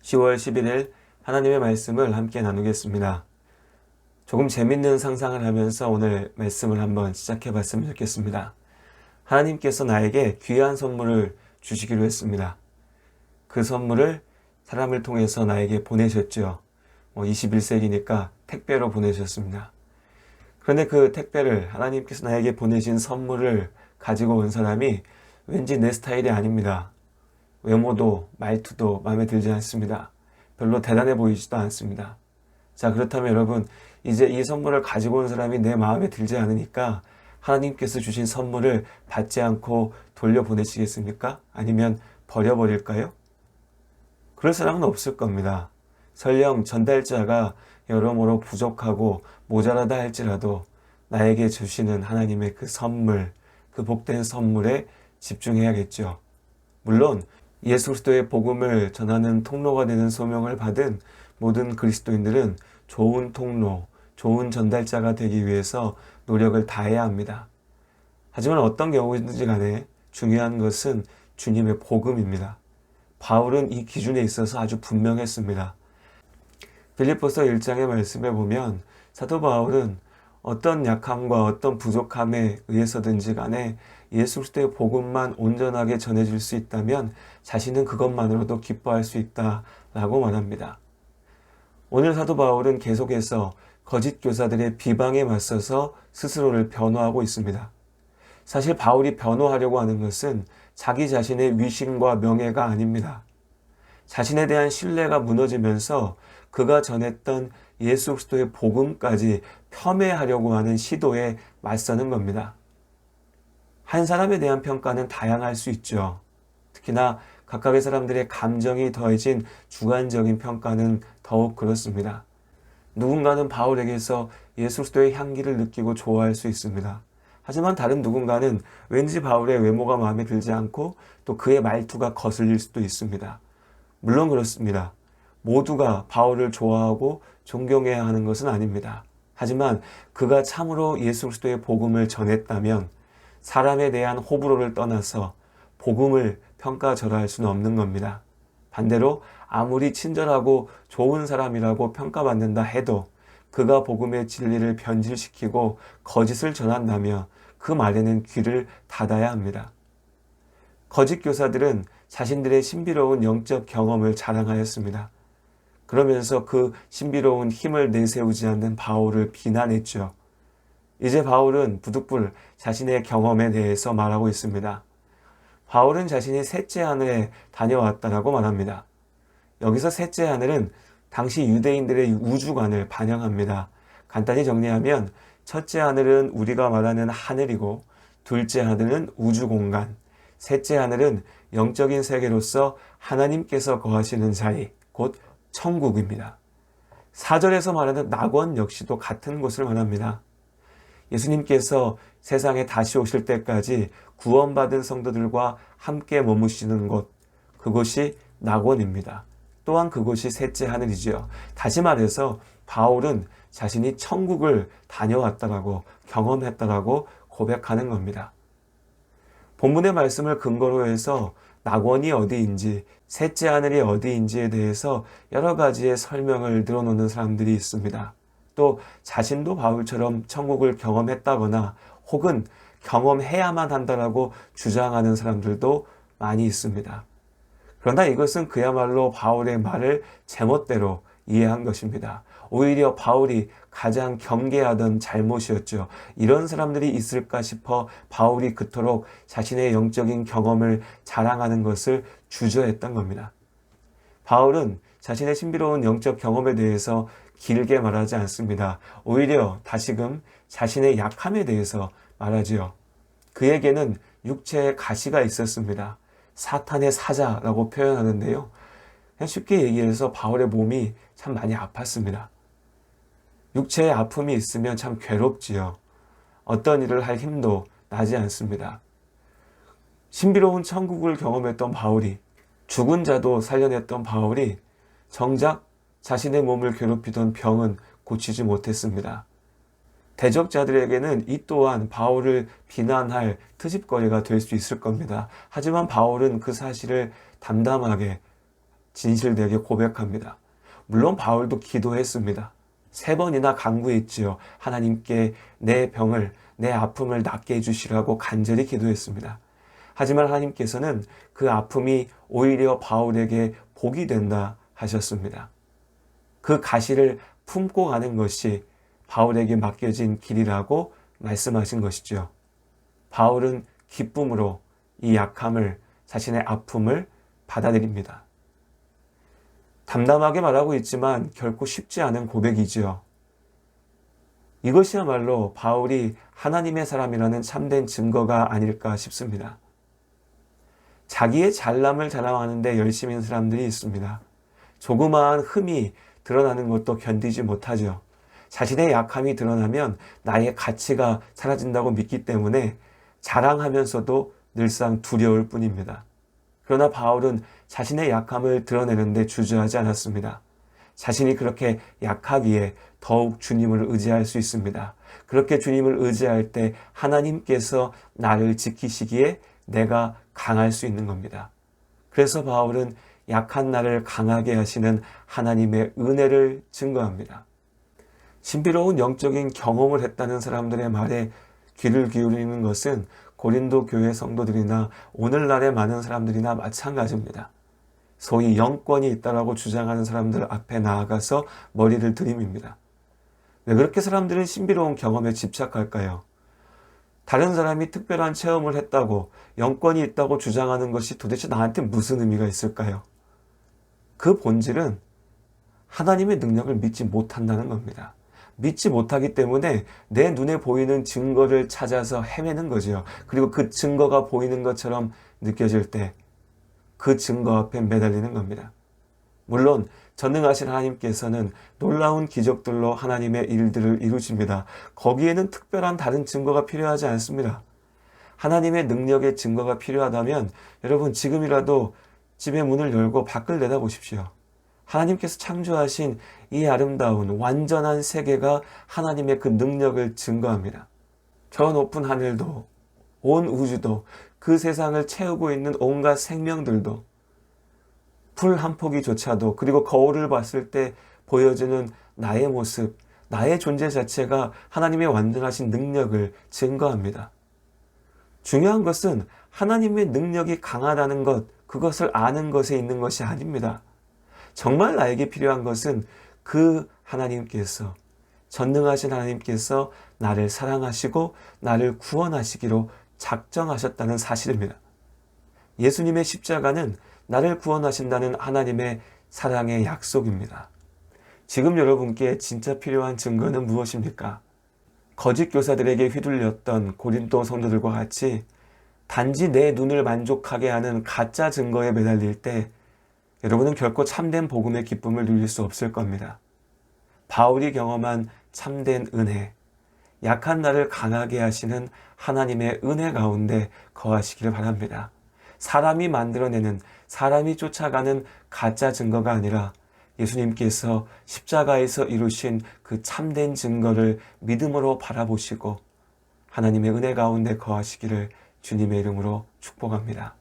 10월 11일 하나님의 말씀을 함께 나누겠습니다. 조금 재밌는 상상을 하면서 오늘 말씀을 한번 시작해 봤으면 좋겠습니다. 하나님께서 나에게 귀한 선물을 주시기로 했습니다. 그 선물을 사람을 통해서 나에게 보내셨죠. 21세기니까 택배로 보내셨습니다. 그런데 그 택배를 하나님께서 나에게 보내신 선물을 가지고 온 사람이 왠지 내 스타일이 아닙니다. 외모도 말투도 마음에 들지 않습니다. 별로 대단해 보이지도 않습니다. 자, 그렇다면 여러분, 이제 이 선물을 가지고 온 사람이 내 마음에 들지 않으니까 하나님께서 주신 선물을 받지 않고 돌려보내시겠습니까? 아니면 버려버릴까요? 그럴 사람은 없을 겁니다. 설령 전달자가 여러모로 부족하고 모자라다 할지라도 나에게 주시는 하나님의 그 선물, 그 복된 선물에 집중해야겠죠. 물론 예수 그리스도의 복음을 전하는 통로가 되는 소명을 받은 모든 그리스도인들은 좋은 통로, 좋은 전달자가 되기 위해서 노력을 다해야 합니다. 하지만 어떤 경우든지 간에 중요한 것은 주님의 복음입니다. 바울은 이 기준에 있어서 아주 분명했습니다. 빌립보서 1장의 말씀에 보면 사도 바울은 어떤 약함과 어떤 부족함에 의해서든지 간에 예수 그리스도의 복음만 온전하게 전해질 수 있다면 자신은 그것만으로도 기뻐할 수 있다라고 말합니다. 오늘 사도 바울은 계속해서 거짓 교사들의 비방에 맞서서 스스로를 변호하고 있습니다. 사실 바울이 변호하려고 하는 것은 자기 자신의 위신과 명예가 아닙니다. 자신에 대한 신뢰가 무너지면서 그가 전했던 예수 그리스도의 복음까지 폄훼하려고 하는 시도에 맞서는 겁니다. 한 사람에 대한 평가는 다양할 수 있죠. 특히나 각각의 사람들의 감정이 더해진 주관적인 평가는 더욱 그렇습니다. 누군가는 바울에게서 예수 그리스도의 향기를 느끼고 좋아할 수 있습니다. 하지만 다른 누군가는 왠지 바울의 외모가 마음에 들지 않고 또 그의 말투가 거슬릴 수도 있습니다. 물론 그렇습니다. 모두가 바울을 좋아하고 존경해야 하는 것은 아닙니다. 하지만 그가 참으로 예수 그리스도의 복음을 전했다면 사람에 대한 호불호를 떠나서 복음을 평가절하할 수는 없는 겁니다. 반대로 아무리 친절하고 좋은 사람이라고 평가받는다 해도 그가 복음의 진리를 변질시키고 거짓을 전한다면 그 말에는 귀를 닫아야 합니다. 거짓 교사들은 자신들의 신비로운 영적 경험을 자랑하였습니다. 그러면서 그 신비로운 힘을 내세우지 않는 바울을 비난했죠. 이제 바울은 부득불 자신의 경험에 대해서 말하고 있습니다. 바울은 자신이 셋째 하늘에 다녀왔다라고 말합니다. 여기서 셋째 하늘은 당시 유대인들의 우주관을 반영합니다. 간단히 정리하면 첫째 하늘은 우리가 말하는 하늘이고 둘째 하늘은 우주공간, 셋째 하늘은 영적인 세계로서 하나님께서 거하시는 자리, 곧 천국입니다. 4절에서 말하는 낙원 역시도 같은 곳을 말합니다. 예수님께서 세상에 다시 오실 때까지 구원받은 성도들과 함께 머무시는 곳, 그곳이 낙원입니다. 또한 그곳이 셋째 하늘이지요. 다시 말해서 바울은 자신이 천국을 다녀왔다라고 경험했다라고 고백하는 겁니다. 본문의 말씀을 근거로 해서 낙원이 어디인지, 셋째 하늘이 어디인지에 대해서 여러 가지의 설명을 들어놓는 사람들이 있습니다. 또 자신도 바울처럼 천국을 경험했다거나 혹은 경험해야만 한다라고 주장하는 사람들도 많이 있습니다. 그러나 이것은 그야말로 바울의 말을 제멋대로 이해한 것입니다. 오히려 바울이 가장 경계하던 잘못이었죠. 이런 사람들이 있을까 싶어 바울이 그토록 자신의 영적인 경험을 자랑하는 것을 주저했던 겁니다. 바울은 자신의 신비로운 영적 경험에 대해서 길게 말하지 않습니다. 오히려 다시금 자신의 약함에 대해서 말하지요. 그에게는 육체에 가시가 있었습니다. 사탄의 사자라고 표현하는데요. 그냥 쉽게 얘기해서 바울의 몸이 참 많이 아팠습니다. 육체에 아픔이 있으면 참 괴롭지요. 어떤 일을 할 힘도 나지 않습니다. 신비로운 천국을 경험했던 바울이, 죽은 자도 살려냈던 바울이 정작 자신의 몸을 괴롭히던 병은 고치지 못했습니다. 대적자들에게는 이 또한 바울을 비난할 트집거리가 될 수 있을 겁니다. 하지만 바울은 그 사실을 담담하게 진실되게 고백합니다. 물론 바울도 기도했습니다. 3번이나 간구했지요. 하나님께 내 병을, 내 아픔을 낫게 해주시라고 간절히 기도했습니다. 하지만 하나님께서는 그 아픔이 오히려 바울에게 복이 된다 하셨습니다. 그 가시를 품고 가는 것이 바울에게 맡겨진 길이라고 말씀하신 것이죠. 바울은 기쁨으로 이 약함을, 자신의 아픔을 받아들입니다. 담담하게 말하고 있지만 결코 쉽지 않은 고백이지요. 이것이야말로 바울이 하나님의 사람이라는 참된 증거가 아닐까 싶습니다. 자기의 잘남을 자랑하는데 열심인 사람들이 있습니다. 조그마한 흠이 드러나는 것도 견디지 못하죠. 자신의 약함이 드러나면 나의 가치가 사라진다고 믿기 때문에 자랑하면서도 늘상 두려울 뿐입니다. 그러나 바울은 자신의 약함을 드러내는데 주저하지 않았습니다. 자신이 그렇게 약하기에 더욱 주님을 의지할 수 있습니다. 그렇게 주님을 의지할 때 하나님께서 나를 지키시기에 내가 강할 수 있는 겁니다. 그래서 바울은 약한 나를 강하게 하시는 하나님의 은혜를 증거합니다. 신비로운 영적인 경험을 했다는 사람들의 말에 귀를 기울이는 것은 고린도 교회 성도들이나 오늘날의 많은 사람들이나 마찬가지입니다. 소위 영권이 있다라고 주장하는 사람들 앞에 나아가서 머리를 들이밉니다. 왜 그렇게 사람들은 신비로운 경험에 집착할까요? 다른 사람이 특별한 체험을 했다고, 영권이 있다고 주장하는 것이 도대체 나한테 무슨 의미가 있을까요? 그 본질은 하나님의 능력을 믿지 못한다는 겁니다. 믿지 못하기 때문에 내 눈에 보이는 증거를 찾아서 헤매는 거죠. 그리고 그 증거가 보이는 것처럼 느껴질 때 그 증거 앞에 매달리는 겁니다. 물론 전능하신 하나님께서는 놀라운 기적들로 하나님의 일들을 이루십니다. 거기에는 특별한 다른 증거가 필요하지 않습니다. 하나님의 능력의 증거가 필요하다면 여러분 지금이라도 집의 문을 열고 밖을 내다보십시오. 하나님께서 창조하신 이 아름다운 완전한 세계가 하나님의 그 능력을 증거합니다. 저 높은 하늘도, 온 우주도, 그 세상을 채우고 있는 온갖 생명들도, 풀 한 포기조차도, 그리고 거울을 봤을 때 보여지는 나의 모습, 나의 존재 자체가 하나님의 완전하신 능력을 증거합니다. 중요한 것은 하나님의 능력이 강하다는 것, 그것을 아는 것에 있는 것이 아닙니다. 정말 나에게 필요한 것은 그 하나님께서, 전능하신 하나님께서 나를 사랑하시고 나를 구원하시기로 작정하셨다는 사실입니다. 예수님의 십자가는 나를 구원하신다는 하나님의 사랑의 약속입니다. 지금 여러분께 진짜 필요한 증거는 무엇입니까? 거짓 교사들에게 휘둘렸던 고린도 성도들과 같이 단지 내 눈을 만족하게 하는 가짜 증거에 매달릴 때 여러분은 결코 참된 복음의 기쁨을 누릴 수 없을 겁니다. 바울이 경험한 참된 은혜, 약한 나를 강하게 하시는 하나님의 은혜 가운데 거하시기를 바랍니다. 사람이 만들어내는, 사람이 쫓아가는 가짜 증거가 아니라 예수님께서 십자가에서 이루신 그 참된 증거를 믿음으로 바라보시고 하나님의 은혜 가운데 거하시기를 주님의 이름으로 축복합니다.